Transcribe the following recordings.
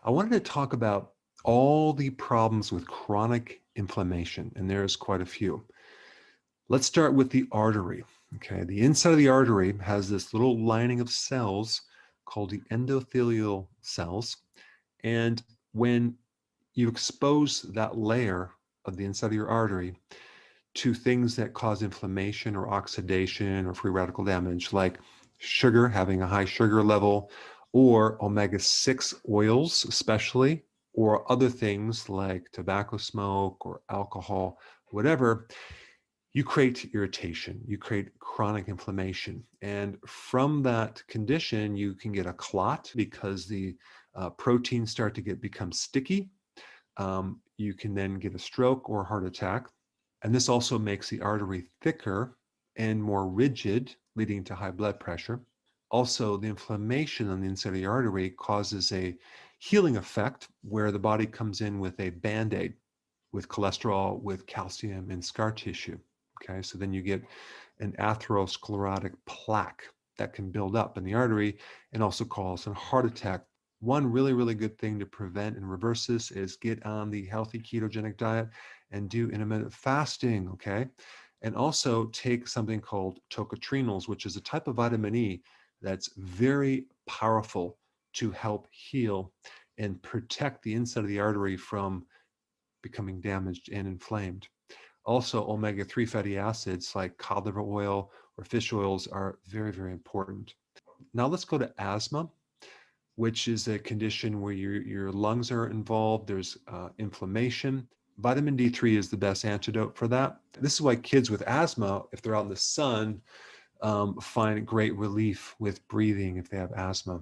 I wanted to talk about all the problems with chronic inflammation, and there's quite a few. Let's start with the artery. Okay, the inside of the artery has this little lining of cells called the endothelial cells. And when you expose that layer of the inside of your artery to things that cause inflammation or oxidation or free radical damage, like sugar, having a high sugar level, or omega-6 oils, especially, or other things like tobacco smoke or alcohol, whatever, you create irritation, you create chronic inflammation. And from that condition, you can get a clot because the proteins start to become sticky. You can then get a stroke or a heart attack. And this also makes the artery thicker and more rigid, leading to high blood pressure. Also, the inflammation on the inside of the artery causes a healing effect where the body comes in with a Band-Aid with cholesterol, with calcium, and scar tissue. Okay, so then you get an atherosclerotic plaque that can build up in the artery and also cause a heart attack. One really, really good thing to prevent and reverse this is get on the healthy ketogenic diet and do intermittent fasting, okay? And also take something called tocotrienols, which is a type of vitamin E that's very powerful to help heal and protect the inside of the artery from becoming damaged and inflamed. Also, omega-3 fatty acids like cod liver oil or fish oils are very, very important. Now let's go to asthma, which is a condition where your lungs are involved. There's inflammation. Vitamin D3 is the best antidote for that. This is why kids with asthma, if they're out in the sun, find great relief with breathing if they have asthma.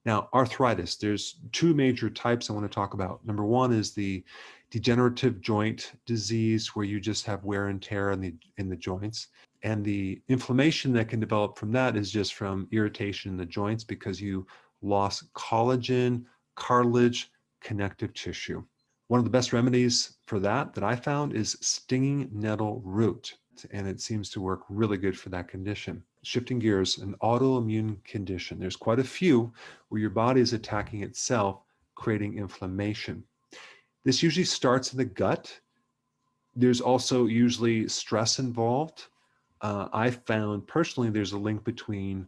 Now, arthritis, there's two major types I want to talk about. Number one is the degenerative joint disease, where you just have wear and tear in the joints. And the inflammation that can develop from that is just from irritation in the joints because you lost collagen, cartilage, connective tissue. One of the best remedies for that I found is stinging nettle root, and it seems to work really good for that condition. Shifting gears, an autoimmune condition. There's quite a few where your body is attacking itself, creating inflammation. This usually starts in the gut. There's also usually stress involved. I found personally there's a link between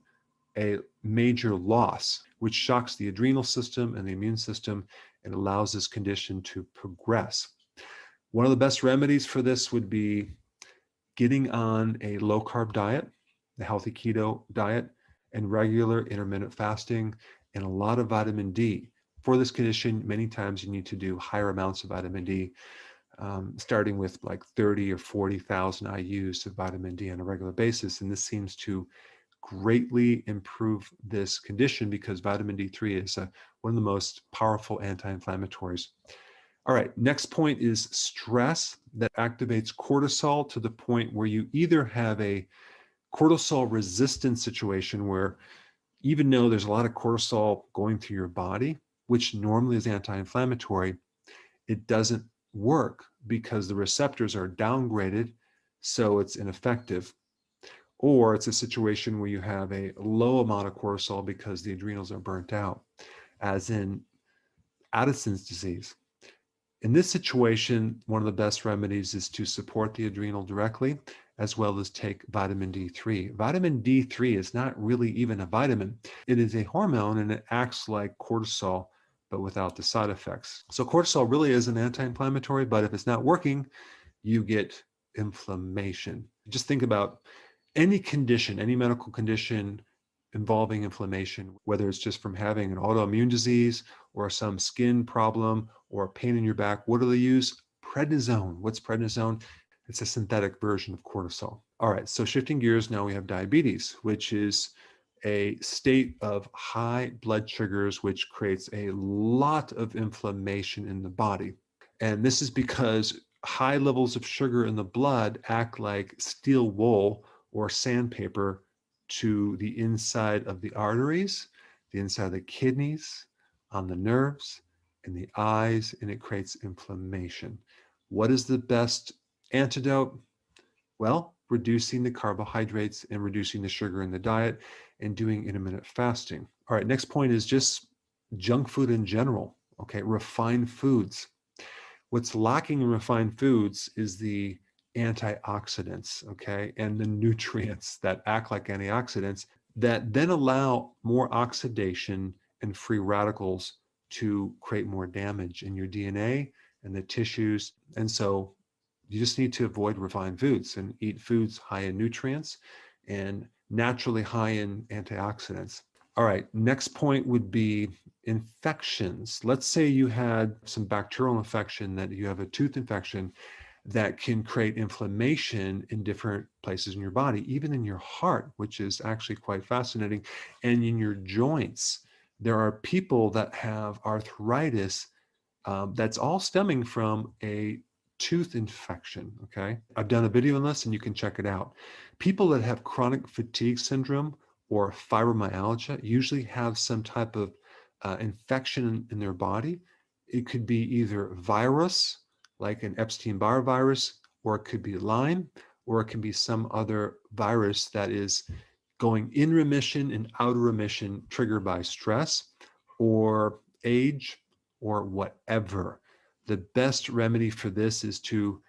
a major loss, which shocks the adrenal system and the immune system and allows this condition to progress. One of the best remedies for this would be getting on a low-carb diet, the healthy keto diet, and regular intermittent fasting, and a lot of vitamin D. For this condition, many times you need to do higher amounts of vitamin D, starting with like 30 or 40,000 IUs of vitamin D on a regular basis. And this seems to greatly improve this condition because vitamin D3 is one of the most powerful anti-inflammatories. All right, next point is stress that activates cortisol to the point where you either have a cortisol resistant situation where even though there's a lot of cortisol going through your body, which normally is anti-inflammatory, it doesn't work because the receptors are downgraded, so it's ineffective. Or it's a situation where you have a low amount of cortisol because the adrenals are burnt out, as in Addison's disease. In this situation, one of the best remedies is to support the adrenal directly, as well as take vitamin D3. Vitamin D3 is not really even a vitamin. It is a hormone and it acts like cortisol, but without the side effects. So cortisol really is an anti-inflammatory, but if it's not working, you get inflammation. Just think about any condition, any medical condition involving inflammation, whether it's just from having an autoimmune disease or some skin problem or pain in your back. What do they use? Prednisone. What's prednisone? It's a synthetic version of cortisol. All right, so shifting gears, now we have diabetes, which is a state of high blood sugars, which creates a lot of inflammation in the body. And this is because high levels of sugar in the blood act like steel wool or sandpaper to the inside of the arteries, the inside of the kidneys, on the nerves, in the eyes, and it creates inflammation. What is the best antidote? Well, reducing the carbohydrates and reducing the sugar in the diet and doing intermittent fasting. All right, next point is just junk food in general. Okay, refined foods. What's lacking in refined foods is the antioxidants, okay, and the nutrients that act like antioxidants that then allow more oxidation and free radicals to create more damage in your DNA and the tissues. And so you just need to avoid refined foods and eat foods high in nutrients and naturally high in antioxidants. All right, next point would be infections. Let's say you had some bacterial infection, that you have a tooth infection that can create inflammation in different places in your body, even in your heart, which is actually quite fascinating, and in your joints. There are people that have arthritis that's all stemming from a tooth infection, okay? I've done a video on this and you can check it out. People that have chronic fatigue syndrome or fibromyalgia usually have some type of infection in their body. It could be either virus, like an Epstein-Barr virus, or it could be Lyme, or it can be some other virus that is going in remission and out of remission, triggered by stress or age or whatever. The best remedy for this is to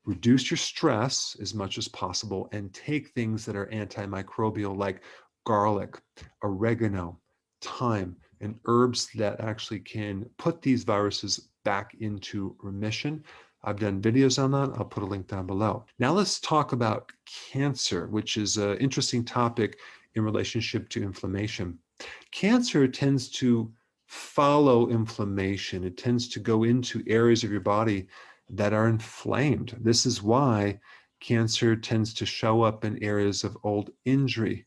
reduce your stress as much as possible and take things that are antimicrobial, like garlic, oregano, thyme, and herbs that actually can put these viruses back into remission. I've done videos on that. I'll put a link down below. Now let's talk about cancer, which is an interesting topic in relationship to inflammation. Cancer tends to follow inflammation. It tends to go into areas of your body that are inflamed. This is why cancer tends to show up in areas of old injury,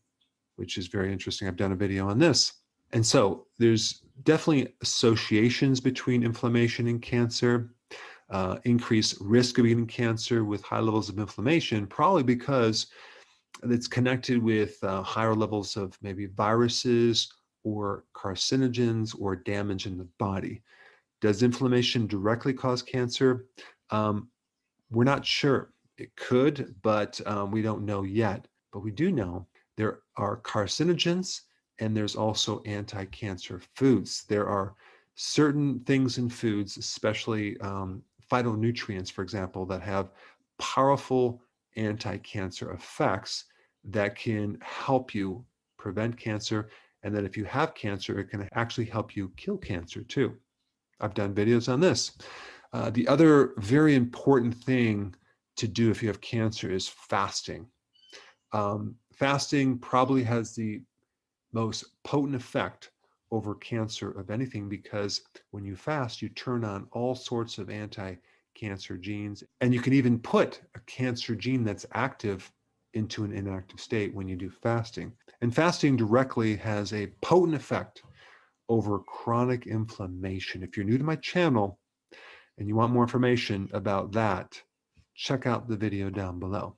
which is very interesting. I've done a video on this. And so there's definitely associations between inflammation and cancer, increased risk of getting cancer with high levels of inflammation, probably because it's connected with higher levels of maybe viruses or carcinogens or damage in the body. Does inflammation directly cause cancer? We're not sure. It could, but we don't know yet. But we do know there are carcinogens and there's also anti-cancer foods. There are certain things in foods, especially phytonutrients, for example, that have powerful anti-cancer effects that can help you prevent cancer. And that if you have cancer, it can actually help you kill cancer too. I've done videos on this. The other very important thing to do if you have cancer is fasting. Fasting probably has the most potent effect over cancer of anything, because when you fast, you turn on all sorts of anti-cancer genes, and you can even put a cancer gene that's active into an inactive state when you do fasting. And fasting directly has a potent effect over chronic inflammation. If you're new to my channel and you want more information about that, check out the video down below.